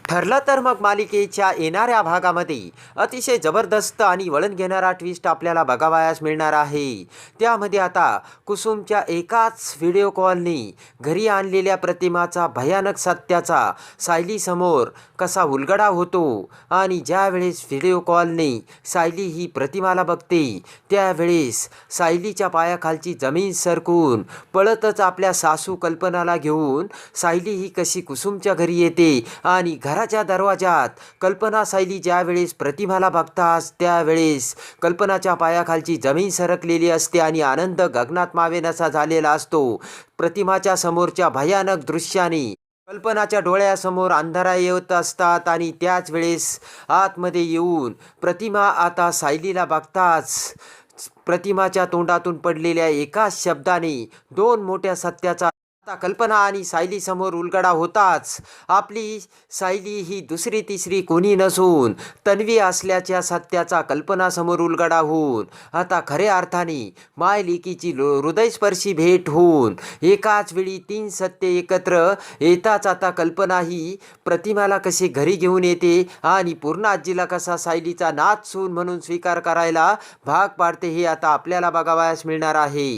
ठरलं तर मग मालिकेच्या येणाऱ्या भागामध्ये अतिशय जबरदस्त आणि वळण घेणारा ट्विस्ट आपल्याला बघावयास मिळणार आहे. त्यामध्ये आता कुसुमच्या एकाच व्हिडिओ कॉलनी घरी आणलेल्या प्रतिमाचा भयानक सत्याचा सायलीसमोर कसा उलगडा होतो आणि ज्यावेळेस व्हिडिओ कॉलनी सायली ही प्रतिमाला बघते त्यावेळेस सायलीच्या पायाखालची जमीन सरकून पळतच आपल्या सासू कल्पनाला घेऊन सायली ही कशी कुसुमच्या घरी येते आणि घराच्या दरवाजात कल्पना सायली ज्यावेळेस प्रतिमाला बघताच त्यावेळेस कल्पनाच्या पायाखालची जमीन सरकलेली असते आणि आनंद गगनात मावेनासा झालेला असतो. प्रतिमाच्या समोरच्या भयानक दृश्याने कल्पनाच्या डोळ्यासमोर अंधारा येत असतात आणि त्याच वेळेस आतमध्ये येऊन प्रतिमा आता सायलीला बघताच प्रतिमाच्या तोंडातून पडलेल्या एकाच शब्दाने दोन मोठ्या सत्याचा आता कल्पना आणि सायली समोर उलगडा होताच आपली सायली ही दुसरी तिसरी कोणी नसून तन्वी असल्याच्या सत्याचा कल्पनासमोर उलगडा होऊन आता खऱ्या अर्थाने माय लेकीची हृदयस्पर्शी भेट होऊन एकाच वेळी तीन सत्य एकत्र येताच आता कल्पना ही प्रतिमाला कशी घरी घेऊन येते आणि पूर्ण आजीला कसा सायलीचा नात सून म्हणून स्वीकार करायला भाग पाडते हे आता आपल्याला बघावयास मिळणार आहे.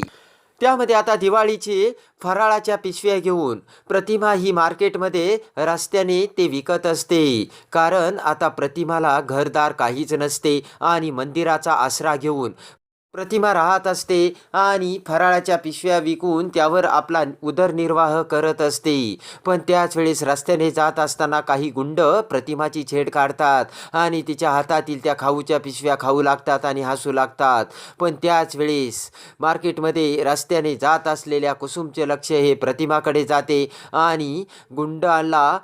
त्यामध्ये आता दिवाळीची फराळाच्या पिशव्या घेऊन प्रतिमा ही मार्केटमध्ये रस्त्याने ते विकत असते. कारण आता प्रतिमाला घरदार काहीच नसते आणि मंदिराचा आसरा घेऊन प्रतिमा राहत असते आणि फराळाच्या पिशव्या विकून त्यावर आपला उदरनिर्वाह करत असते. पण त्याच वेळेस रस्त्याने जात असताना काही गुंड प्रतिमाची छेड काढतात आणि तिच्या हातातील त्या खाऊच्या पिशव्या खाऊ लागतात आणि हसू लागतात. पण त्याच वेळेस मार्केटमध्ये रस्त्याने जात असलेल्या कुसुमचे लक्ष हे प्रतिमाकडे जाते आणि गुंडांना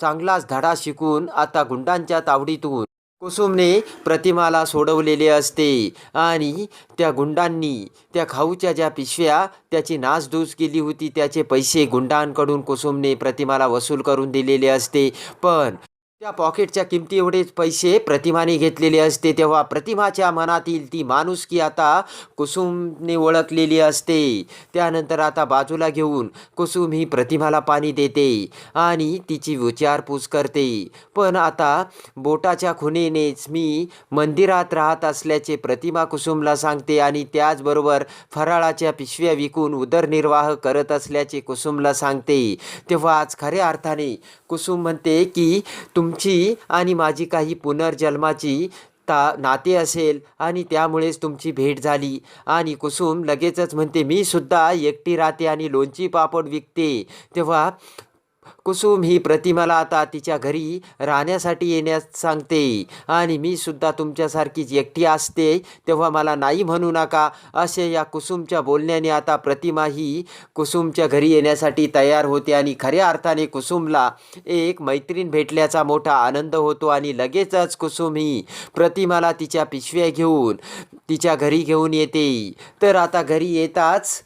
चांगलाच धडा शिकून आता गुंडांच्या तावडीतून कुसुमने प्रतिमाला सोडवलेले असते आणि त्या गुंडांनी त्या खाऊच्या ज्या पिशव्या त्याची नासधूस केली होती त्याचे पैसे गुंडांकडून कुसुमने प्रतिमाला वसूल करून दिलेले असते. पण त्या पॉकेटच्या किमती एवढेच पैसे प्रतिमाने घेतलेले असते. तेव्हा प्रतिमाच्या मनातील ती माणुसकी आता कुसुमने ओळखलेली असते. त्यानंतर आता बाजूला घेऊन कुसुम ही प्रतिमाला पाणी देते आणि तिची विचारपूस करते. पण आता बोटाच्या खुणेनेच मी मंदिरात राहत असल्याचे प्रतिमा कुसुमला सांगते आणि त्याचबरोबर फराळाच्या पिशव्या विकून उदरनिर्वाह करत असल्याचे कुसुमला सांगते. तेव्हा आज खऱ्या अर्थाने कुसुम म्हणते की तुमची आणि माझी काही पुनर्जन्माची नाते असेल आणि त्यामुळेच तुमची भेट झाली. आणि कुसुम लगेचच म्हणते मी सुद्धा एकटी राहते आणि लोणची पापड विकते. तेव्हा कुसुम ही प्रतिमाला आता तिच्या घरी राहण्यासाठी येण्यास सांगते आणि मी सुद्धा तुमच्यासारखीच एकटी असते तेव्हा मला नाही म्हणू नका असे या कुसुमच्या बोलण्याने आता प्रतिमा ही कुसुमच्या घरी येण्यासाठी तयार होते आणि खऱ्या अर्थाने कुसुमला एक मैत्रीण भेटल्याचा मोठा आनंद होतो आणि लगेचच कुसुम ही प्रतिमाला तिच्या पिशव्या घेऊन तिच्या घरी घेऊन येते. तर आता घरी येताच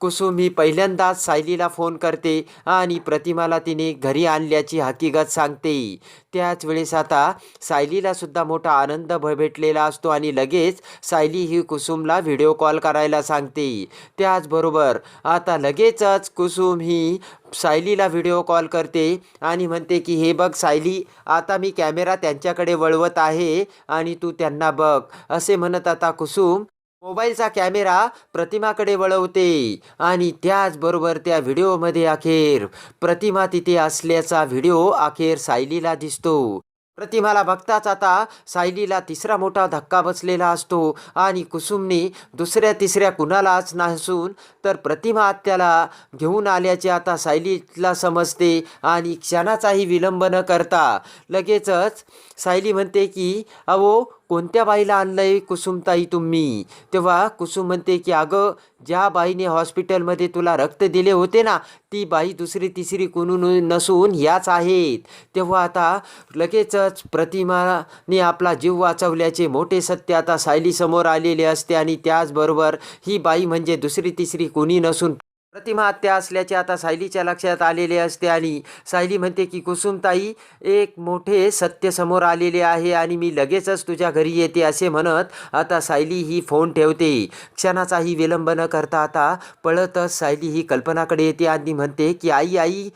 कुसुम ही पहिल्यांदाच सायलीला फोन करते आणि प्रतिमाला तिने घरी आणल्याची हकीकत सांगते. त्याच वेळेस आता सायलीला सुद्धा मोठा आनंद भेटलेला असतो आणि लगेच सायली ही कुसुमला व्हिडिओ कॉल करायला सांगते. त्याचबरोबर आता लगेचच कुसुम ही सायलीला व्हिडिओ कॉल करते आणि म्हणते की हे बघ सायली आता मी कॅमेरा त्यांच्याकडे वळवत आहे आणि तू त्यांना बघ असे म्हणत आता कुसुम मोबाईलचा कॅमेरा प्रतिमाकडे वळवते आणि त्याचबरोबर त्या व्हिडिओमध्ये अखेर प्रतिमा तिथे असल्याचा व्हिडिओ अखेर सायलीला दिसतो. प्रतिमाला बघताच आता सायलीला तिसरा मोठा धक्का बसलेला असतो आणि कुसुमने दुसऱ्या तिसऱ्या कुणालाच नसून तर प्रतिमा त्याला घेऊन आल्याचे आता सायलीला समजते आणि क्षणाचाही विलंब न करता लगेचच सायली म्हणते की अहो कोणत्या बाईला आणलंय कुसुमताई तुम्ही. तेव्हा कुसुम म्हणते की अगं ज्या बाईने हॉस्पिटलमध्ये तुला रक्त दिले होते ना ती बाई दुसरी तिसरी कोणी नसून ह्याच आहेत. तेव्हा आता लगेचच प्रतिमाने आपला जीव वाचवल्याचे मोठे सत्य आता सायलीसमोर आलेले असते आणि त्याचबरोबर ही बाई म्हणजे दुसरी तिसरी कोणी नसून प्रतिमा आत्या असल्याचे आता सायलीच्या लक्षात आलेले असते आणि सायली म्हणते की कुसुमताई एक मोठे सत्य समोर आलेले आहे आणि मी लगेचच तुझ्या घरी येते असे म्हणत आता सायली ही फोन ठेवते. क्षणाचाही विलंब न करता आता पळतच सायली ही कल्पनाकडे येते आणि म्हणते की आई आई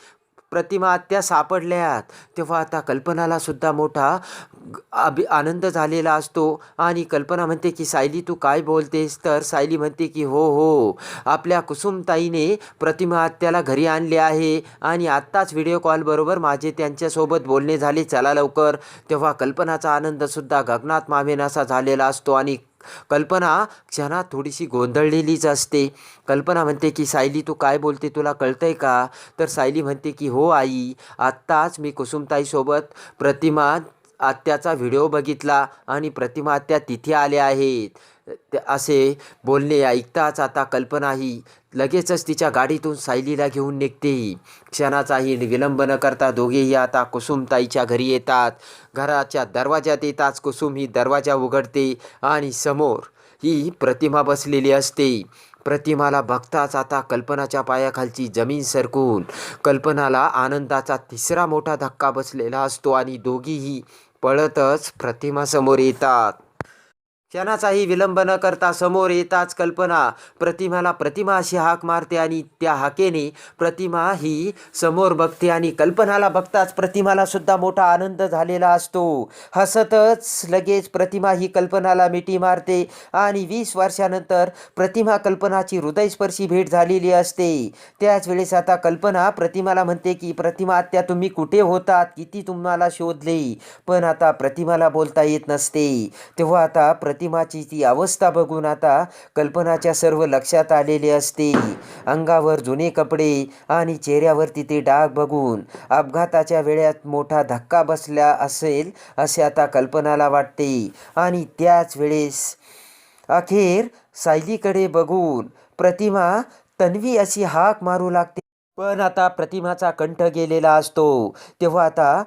प्रतिमा आत्या सापडल्यात. तेव्हा आता कल्पनाला सुद्धा मोठा आनंद झालेला असतो आणि कल्पना म्हणते की सायली तू काय बोलतेस? तर सायली म्हणते की हो हो, आपल्या कुसुमताईने प्रतिमा आत्याला घरी आणले आहे आणि आत्ताच व्हिडिओ कॉलबरोबर माझे त्यांच्यासोबत बोलणे झाले, चला लवकर. तेव्हा कल्पनाचा आनंदसुद्धा गगनात मावेनासा झालेला असतो आणि कल्पना क्षणात थोडीशी गोंधळलेलीच असते. कल्पना म्हणते की सायली तू काय बोलते, तुला कळतंय का? तर सायली म्हणते की हो आई, आत्ताच मी कुसुमताईसोबत प्रतिमा आत्याचा व्हिडिओ बघितला आणि प्रतिमा आत्या तिथे आल्या आहेत. असे बोलणे ऐकताच आता कल्पना ही लगेचच तिच्या गाडीतून सायलीला घेऊन निघते. क्षणाचाही विलंब न करता दोघेही आता कुसुमताईच्या घरी येतात. घराच्या दरवाज्यात येताच कुसुम ही दरवाजा उघडते आणि समोर ही प्रतिमा बसलेली असते. प्रतिमाला बघताच आता कल्पनाच्या पायाखालची जमीन सरकून कल्पनाला आनंदाचा तिसरा मोठा धक्का बसलेला असतो आणि दोघीही पळतच प्रतिमासमोर येतात. क्षणाचाही विलंब न करता समोर येताच कल्पना प्रतिमाला प्रतिमा अशी हाक मारते आणि त्या हाकेने प्रतिमा ही समोर बघते आणि कल्पनाला बघताच प्रतिमाला सुद्धा मोठा आनंद झालेला असतो. हसतच लगेच प्रतिमा ही कल्पनाला मिठी मारते आणि 20 वर्षानंतर प्रतिमा कल्पनाची हृदयस्पर्शी भेट झालेली असते. त्याच वेळेस आता कल्पना प्रतिमाला म्हणते की प्रतिमा आत्या तुम्ही कुठे होतात, किती तुम्हाला शोधले, पण आता प्रतिमाला बोलता येत नसते. तेव्हा आता प्रतिमाची ती अवस्था बघून आता कल्पनाच्या सर्व लक्षात आलेले असते. अंगावर जुने कपडे आणि चेहऱ्यावरती ते डाग बघून अपघाताच्या वेळात मोठा धक्का बसला असेल असे आता कल्पनाला वाटते आणि त्याच वेळेस अखेर सायलीकडे बघून प्रतिमा तन्वी अशी हाक मारू लागते. पण आता प्रतिमाचा कंठ गेलेला असतो. तेव्हा आता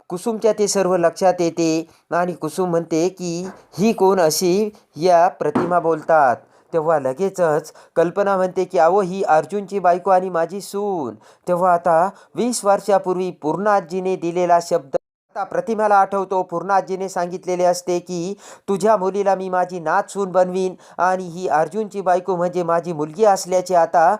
कुसुमच्या ते सर्व लक्षात येते आणि कुसुम म्हणते की ही कोण अशी या प्रतिमा बोलतात. तेव्हा लगेचच कल्पना म्हणते की अहो ही अर्जुनची बायको आणि माझी सून. तेव्हा आता 20 वर्षापूर्वी पूर्णाजीने दिलेला शब्द आता प्रतिमाला आठवतो. पूर्णाजीने सांगितलेले असते की तुझ्या मुलीला मी माझी नात सून बनवीन आणि ही अर्जुनची बायको म्हणजे माझी मुलगी असल्याचे आता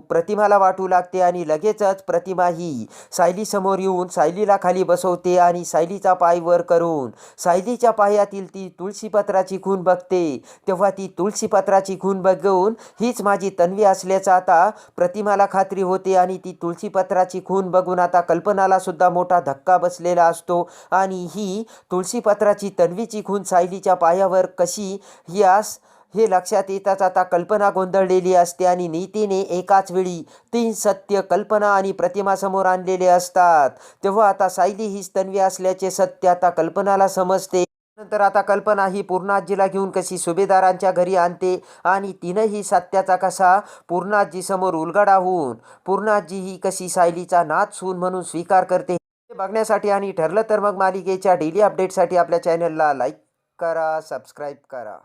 प्रतिमाला वाटू लागते आणि लगेचच प्रतिमा ही सायलीसमोर येऊन सायलीला खाली बसवते आणि सायलीचा पाय वर करून सायलीच्या पायातील ती तुळशीपत्राची खून बघते. तेव्हा ती तुळशीपत्राची खून बघून हीच माझी तन्वी असल्याचं आता प्रतिमाला खात्री होते आणि ती तुळशीपत्राची खून बघून आता कल्पनाला सुद्धा मोठा धक्का बसलेला असतो आणि ही तुळशीपत्राची तन्वीची खून सायलीच्या पायावर कशी यास हे लक्षात येताच आता कल्पना गोंधळलेली असते आणि नीतीने एकाच वेळी 3 सत्य कल्पना आणि प्रतिमासमोर आणलेले असतात. तेव्हा आता सायली हीच तन्वी असल्याचे सत्य आता कल्पनाला समजते. नंतर आता कल्पना ही पूर्णाजीला घेऊन कशी सुभेदारांच्या घरी आणते आणि तिनंही सत्याचा कसा पूर्णाजी समोर उलगडा होऊन पूर्णाजी ही कशी सायलीचा नात सून म्हणून स्वीकार करते हे बघण्यासाठी आणि ठरलं तर मग मालिकेच्या डेली अपडेटसाठी आपल्या चॅनलला लाईक करा, सबस्क्राईब करा.